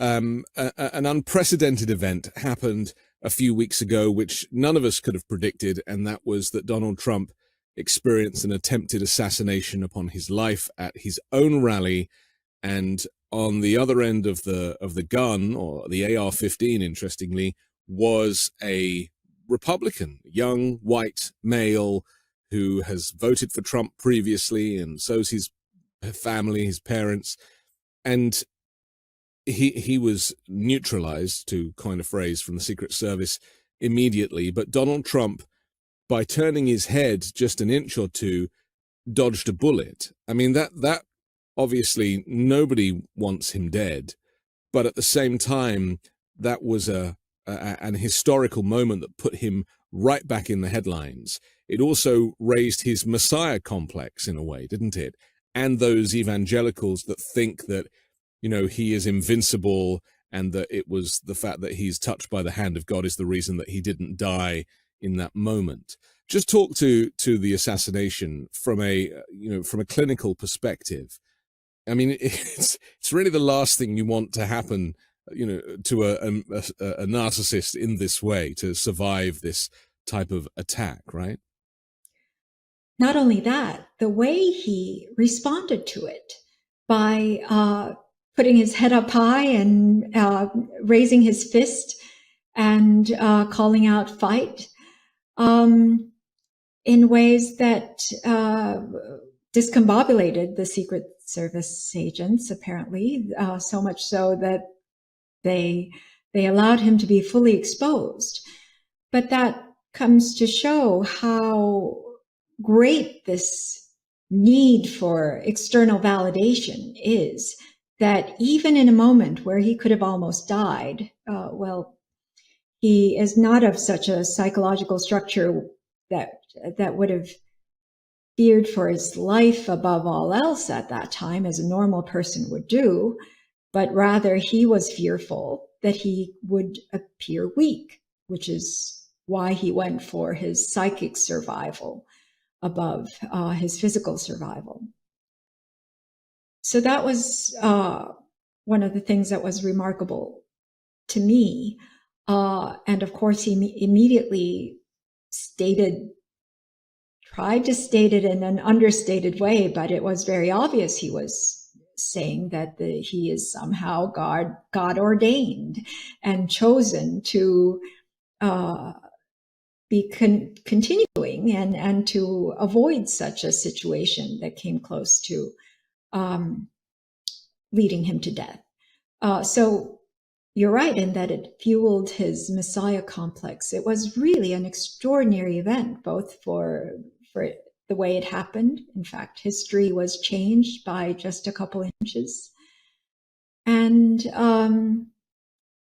an unprecedented event happened a few weeks ago, which none of us could have predicted, and that was that Donald Trump experienced an attempted assassination upon his life at his own rally. And on the other end of the gun, or the AR-15, interestingly, was a Republican, young white male who has voted for Trump previously, and so's his family, his parents. And he was neutralized, to coin a phrase from the Secret Service, immediately. But Donald Trump, by turning his head just an inch or two, dodged a bullet. I mean, that obviously nobody wants him dead, but at the same time, that was an historical moment that put him right back in the headlines. It also raised his Messiah complex in a way, didn't it? And those evangelicals that think that, you know, he is invincible, and that it was the fact that he's touched by the hand of God is the reason that he didn't die in that moment. Just talk to the assassination from a clinical perspective. I mean, it's really the last thing you want to happen, you know, to a narcissist in this way, to survive this type of attack, right? Not only that, the way he responded to it by putting his head up high and raising his fist and calling out fight in ways that discombobulated the Secret Service agents, apparently, so much so that they allowed him to be fully exposed. But that comes to show how great this need for external validation is, that even in a moment where he could have almost died, he is not of such a psychological structure that would have feared for his life above all else at that time, as a normal person would do, but rather he was fearful that he would appear weak, which is why he went for his psychic survival above his physical survival. So that was one of the things that was remarkable to me. And of course, he immediately tried to state it in an understated way, but it was very obvious he was saying that he is somehow God ordained and chosen to be continuing and to avoid such a situation that came close to leading him to death. So you're right in that it fueled his Messiah complex. It was really an extraordinary event, both for the way it happened. In fact, history was changed by just a couple inches, and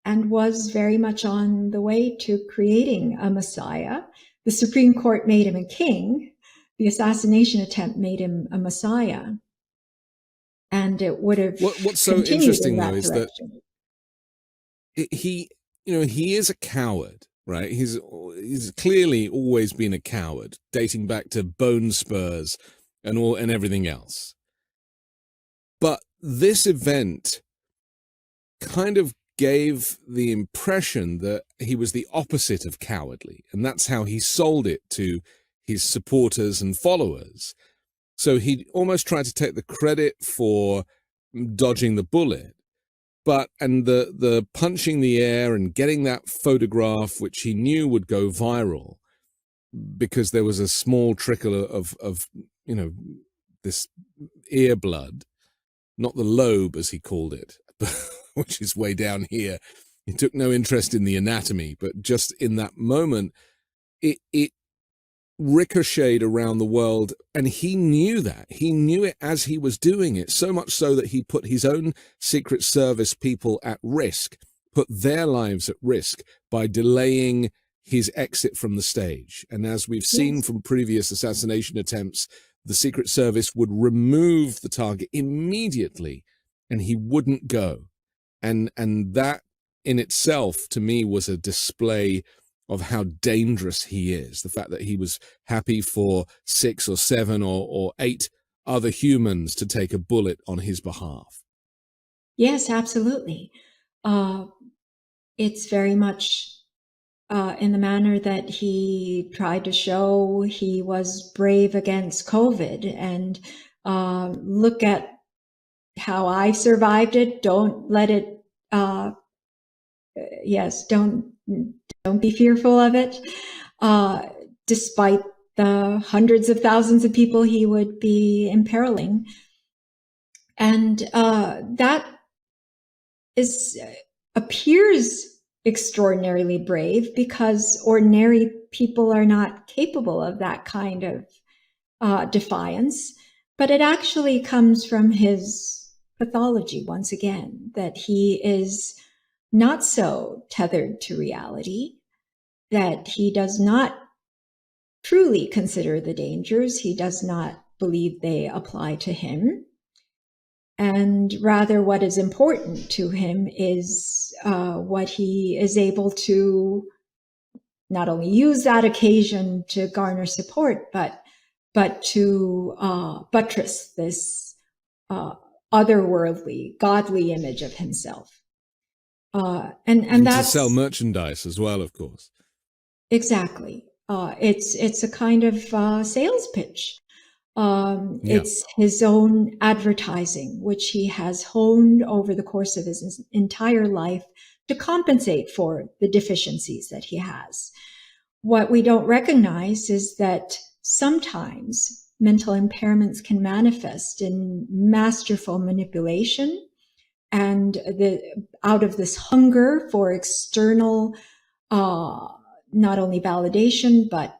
was very much on the way to creating a Messiah. The Supreme Court made him a king. The assassination attempt made him a Messiah. And it would have what's so interesting, though, is that he is a coward, right? He's clearly always been a coward, dating back to bone spurs and everything else. But this event kind of gave the impression that he was the opposite of cowardly, and that's how he sold it to his supporters and followers. So he almost tried to take the credit for dodging the bullet, and the punching the air and getting that photograph, which he knew would go viral, because there was a small trickle of this ear blood, not the lobe as he called it, which is way down here. He took no interest in the anatomy, but just in that moment, it ricocheted around the world, and he knew that. He knew it as he was doing it, so much so that he put his own Secret Service people at risk, put their lives at risk by delaying his exit from the stage. And as we've seen from previous assassination attempts, the Secret Service would remove the target immediately, and he wouldn't go. And that in itself, to me, was a display of how dangerous he is. The fact that he was happy for 6 or 7 or 8 other humans to take a bullet on his behalf. Yes, absolutely. it's very much in the manner that he tried to show he was brave against COVID, and look at how I survived it. Don't let it, yes, don't be fearful of it. Despite the hundreds of thousands of people he would be imperiling. And that appears extraordinarily brave because ordinary people are not capable of that kind of defiance. But it actually comes from his pathology, once again, that he is not so tethered to reality, that he does not truly consider the dangers. He does not believe they apply to him. And rather, what is important to him is what he is able to not only use that occasion to garner support, but to buttress this otherworldly, godly image of himself. And that's to sell merchandise as well, of course. Exactly. It's a kind of sales pitch. It's his own advertising, which he has honed over the course of his entire life to compensate for the deficiencies that he has. What we don't recognize is that sometimes mental impairments can manifest in masterful manipulation, and out of this hunger for external not only validation, but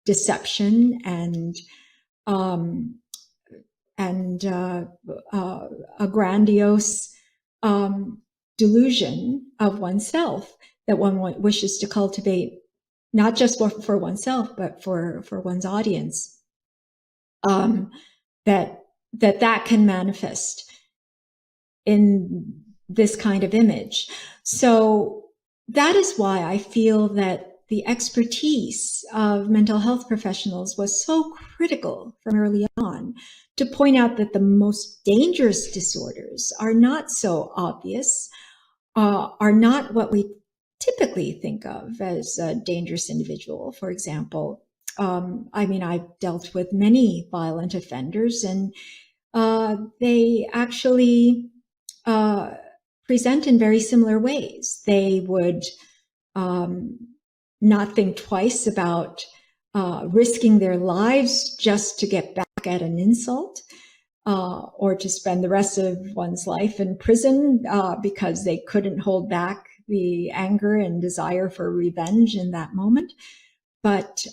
deception and a grandiose delusion of oneself that one wishes to cultivate, not just for oneself, but for one's audience, that can manifest in this kind of image. So that is why I feel that the expertise of mental health professionals was so critical from early on, to point out that the most dangerous disorders are not so obvious, are not what we typically think of as a dangerous individual. For example, I've dealt with many violent offenders, and they actually present in very similar ways. They would not think twice about risking their lives just to get back at an insult, or to spend the rest of one's life in prison because they couldn't hold back the anger and desire for revenge in that moment. But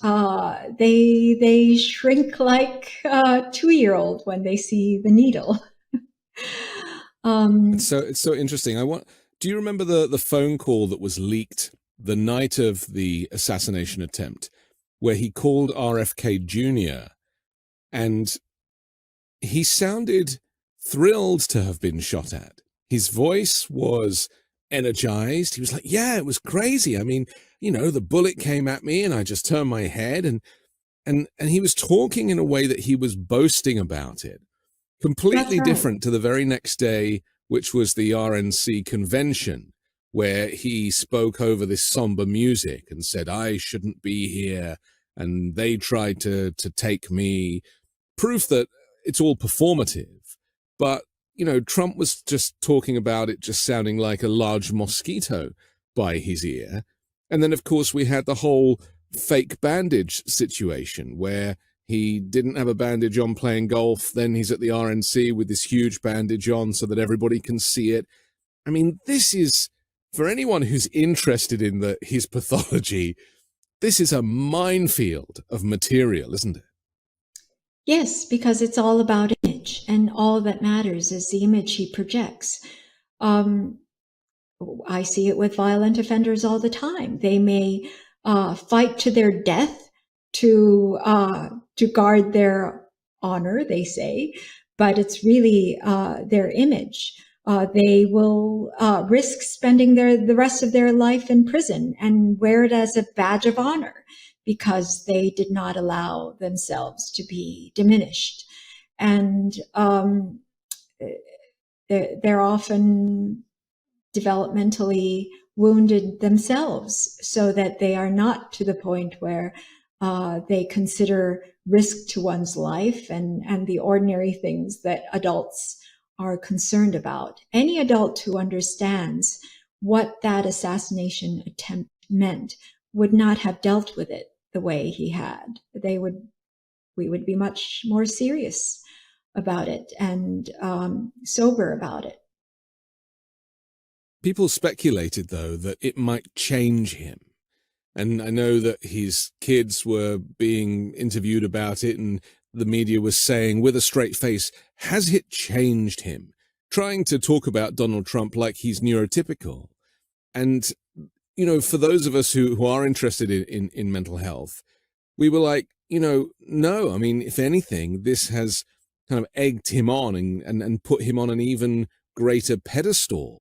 they shrink like a 2-year-old when they see the needle. It's so interesting. Do you remember the phone call that was leaked the night of the assassination attempt, where he called RFK Jr. and he sounded thrilled to have been shot at? His voice was energized. He was like, yeah, it was crazy. I mean, the bullet came at me and I just turned my head, and he was talking in a way that he was boasting about it. Completely different to the very next day, which was the RNC convention, where he spoke over this somber music and said, I shouldn't be here, and they tried to take me. Proof that it's all performative. But, Trump was just talking about it just sounding like a large mosquito by his ear. And then, of course, we had the whole fake bandage situation where he didn't have a bandage on playing golf. Then he's at the RNC with this huge bandage on so that everybody can see it. I mean, this is, for anyone who's interested in his pathology, this is a minefield of material, isn't it? Yes, because it's all about image, and all that matters is the image he projects. I see it with violent offenders all the time. They may fight to their death to guard their honor, they say, but it's really their image. They will risk spending the rest of their life in prison and wear it as a badge of honor because they did not allow themselves to be diminished. And they're often developmentally wounded themselves, so that they are not to the point where they consider risk to one's life and the ordinary things that adults are concerned about. Any adult who understands what that assassination attempt meant would not have dealt with it the way he had. We would be much more serious about it and sober about it. People speculated, though, that it might change him. And I know that his kids were being interviewed about it, and the media was saying with a straight face, has it changed him? Trying to talk about Donald Trump like he's neurotypical. And, you know, for those of us who are interested in mental health, we were like, you know, no, I mean, if anything, this has kind of egged him on and put him on an even greater pedestal